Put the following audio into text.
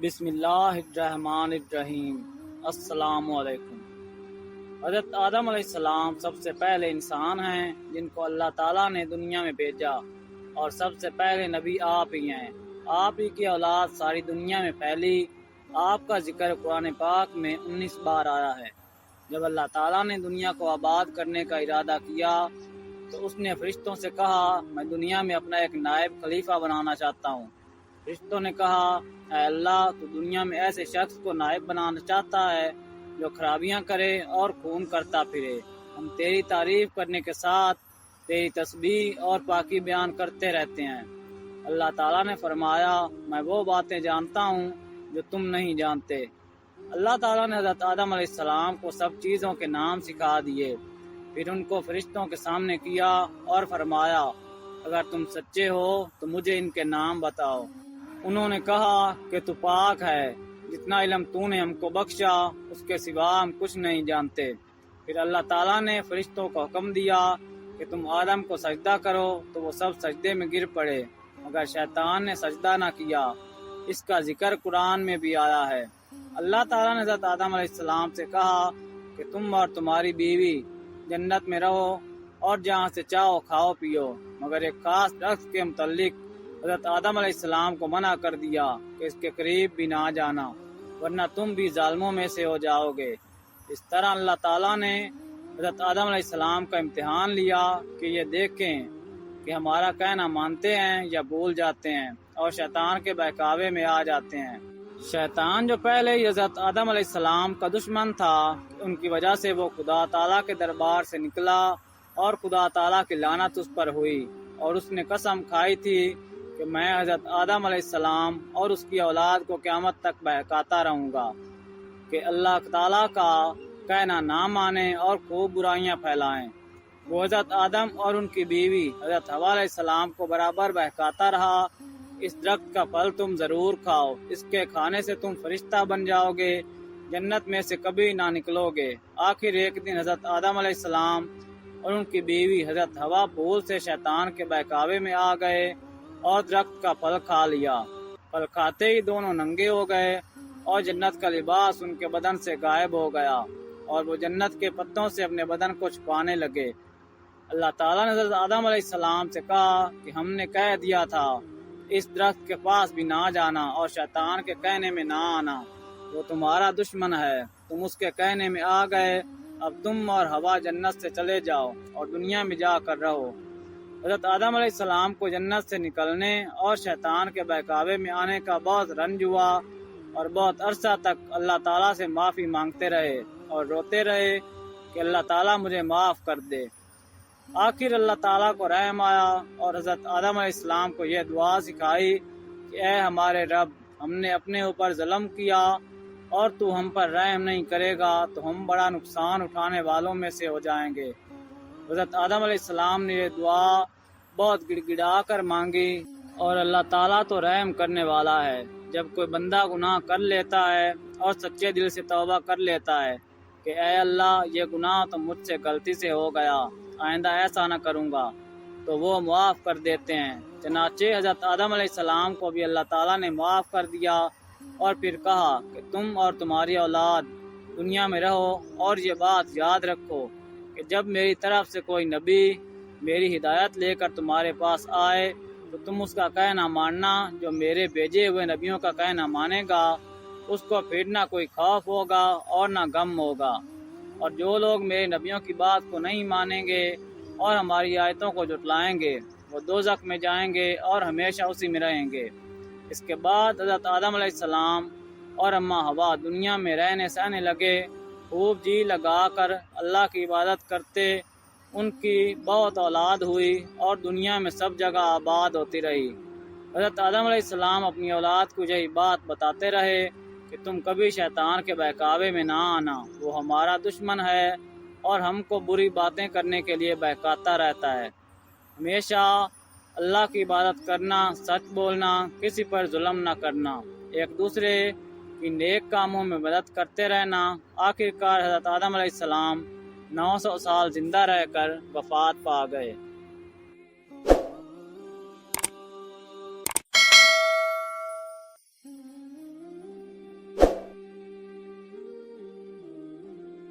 بسم اللہ الرحمن الرحیم۔ السلام علیکم۔ حضرت آدم علیہ السلام سب سے پہلے انسان ہیں جن کو اللہ تعالیٰ نے دنیا میں بھیجا، اور سب سے پہلے نبی آپ ہی ہیں۔ آپ ہی کی اولاد ساری دنیا میں پھیلی۔ آپ کا ذکر قرآن پاک میں 19 بار آیا ہے۔ جب اللہ تعالیٰ نے دنیا کو آباد کرنے کا ارادہ کیا تو اس نے فرشتوں سے کہا، میں دنیا میں اپنا ایک نائب خلیفہ بنانا چاہتا ہوں۔ فرشتوں نے کہا، اے اللہ، تو دنیا میں ایسے شخص کو نائب بنانا چاہتا ہے جو خرابیاں کرے اور خون کرتا پھرے۔ ہم تیری تعریف کرنے کے ساتھ تیری تسبیح اور پاکی بیان کرتے رہتے ہیں۔ اللہ تعالیٰ نے فرمایا، میں وہ باتیں جانتا ہوں جو تم نہیں جانتے۔ اللہ تعالیٰ نے حضرت آدم علیہ السلام کو سب چیزوں کے نام سکھا دیے، پھر ان کو فرشتوں کے سامنے کیا اور فرمایا، اگر تم سچے ہو تو مجھے ان کے نام بتاؤ۔ انہوں نے کہا کہ تو پاک ہے، جتنا علم تو نے ہم کو بخشا اس کے سوا ہم کچھ نہیں جانتے۔ پھر اللہ تعالیٰ نے فرشتوں کو حکم دیا کہ تم آدم کو سجدہ کرو، تو وہ سب سجدے میں گر پڑے مگر شیطان نے سجدہ نہ کیا۔ اس کا ذکر قرآن میں بھی آیا ہے۔ اللہ تعالیٰ نے حضرت آدم علیہ السلام سے کہا کہ تم اور تمہاری بیوی جنت میں رہو اور جہاں سے چاہو کھاؤ پیو، مگر ایک خاص درخت کے متعلق حضرت آدم علیہ السلام کو منع کر دیا کہ اس کے قریب بھی نہ جانا، ورنہ تم بھی ظالموں میں سے ہو جاؤ گے۔ اس طرح اللہ تعالیٰ نے حضرت آدم علیہ السلام کا امتحان لیا کہ یہ دیکھیں کہ ہمارا کہنا مانتے ہیں یا بھول جاتے ہیں اور شیطان کے بہکاوے میں آ جاتے ہیں۔ شیطان جو پہلے ہی حضرت آدم علیہ السلام کا دشمن تھا، ان کی وجہ سے وہ خدا تعالیٰ کے دربار سے نکلا اور خدا تعالیٰ کی لعنت اس پر ہوئی، اور اس نے قسم کھائی تھی کہ میں حضرت آدم علیہ السلام اور اس کی اولاد کو قیامت تک بہکاتا رہوں گا کہ اللہ تعالیٰ کا کہنا نہ مانیں اور خوب برائیاں پھیلائیں۔ وہ حضرت آدم اور ان کی بیوی حضرت حوا علیہ السلام کو برابر بہکاتا رہا، اس درخت کا پھل تم ضرور کھاؤ، اس کے کھانے سے تم فرشتہ بن جاؤ گے، جنت میں سے کبھی نہ نکلو گے۔ آخر ایک دن حضرت آدم علیہ السلام اور ان کی بیوی حضرت حوا بھول سے شیطان کے بہکاوے میں آ گئے اور درخت کا پھل کھا لیا۔ پھل کھاتے ہی دونوں ننگے ہو گئے اور جنت کا لباس ان کے بدن سے غائب ہو گیا، اور وہ جنت کے پتوں سے اپنے بدن کو چھپانے لگے۔ اللہ تعالیٰ نے حضرت آدم علیہ السلام سے کہا کہ ہم نے کہہ دیا تھا اس درخت کے پاس بھی نہ جانا اور شیطان کے کہنے میں نہ آنا، وہ تمہارا دشمن ہے، تم اس کے کہنے میں آ گئے، اب تم اور حوا جنت سے چلے جاؤ اور دنیا میں جا کر رہو۔ حضرت آدم علیہ السلام کو جنت سے نکلنے اور شیطان کے بہکاوے میں آنے کا بہت رنج ہوا، اور بہت عرصہ تک اللہ تعالیٰ سے معافی مانگتے رہے اور روتے رہے کہ اللہ تعالیٰ مجھے معاف کر دے۔ آخر اللہ تعالیٰ کو رحم آیا اور حضرت آدم علیہ السلام کو یہ دعا سکھائی کہ اے ہمارے رب، ہم نے اپنے اوپر ظلم کیا اور تو ہم پر رحم نہیں کرے گا تو ہم بڑا نقصان اٹھانے والوں میں سے ہو جائیں گے۔ حضرت آدم علیہ السلام نے یہ دعا بہت گڑ گڑا کر مانگی، اور اللہ تعالیٰ تو رحم کرنے والا ہے۔ جب کوئی بندہ گناہ کر لیتا ہے اور سچے دل سے توبہ کر لیتا ہے کہ اے اللہ، یہ گناہ تو مجھ سے غلطی سے ہو گیا، آئندہ ایسا نہ کروں گا، تو وہ معاف کر دیتے ہیں۔ چنانچہ حضرت آدم علیہ السلام کو بھی اللہ تعالیٰ نے معاف کر دیا، اور پھر کہا کہ تم اور تمہاری اولاد دنیا میں رہو، اور یہ بات یاد رکھو کہ جب میری طرف سے کوئی نبی میری ہدایت لے کر تمہارے پاس آئے تو تم اس کا کہنا ماننا، جو میرے بھیجے ہوئے نبیوں کا کہنا مانے گا اس کو پھر نہ کوئی خوف ہوگا اور نہ غم ہوگا، اور جو لوگ میرے نبیوں کی بات کو نہیں مانیں گے اور ہماری آیتوں کو جھٹلائیں گے وہ دوزخ میں جائیں گے اور ہمیشہ اسی میں رہیں گے۔ اس کے بعد حضرت آدم علیہ السلام اور اماں حوا دنیا میں رہنے سہنے لگے، خوب جی لگا کر اللہ کی عبادت کرتے۔ ان کی بہت اولاد ہوئی اور دنیا میں سب جگہ آباد ہوتی رہی۔ حضرت آدم علیہ السلام اپنی اولاد کو یہی بات بتاتے رہے کہ تم کبھی شیطان کے بہکاوے میں نہ آنا، وہ ہمارا دشمن ہے اور ہم کو بری باتیں کرنے کے لیے بہکاتا رہتا ہے۔ ہمیشہ اللہ کی عبادت کرنا، سچ بولنا، کسی پر ظلم نہ کرنا، ایک دوسرے کی نیک کاموں میں مدد کرتے رہنا۔ آخر کار حضرت آدم علیہ السلام 900 سال زندہ رہ کر وفات پا گئے۔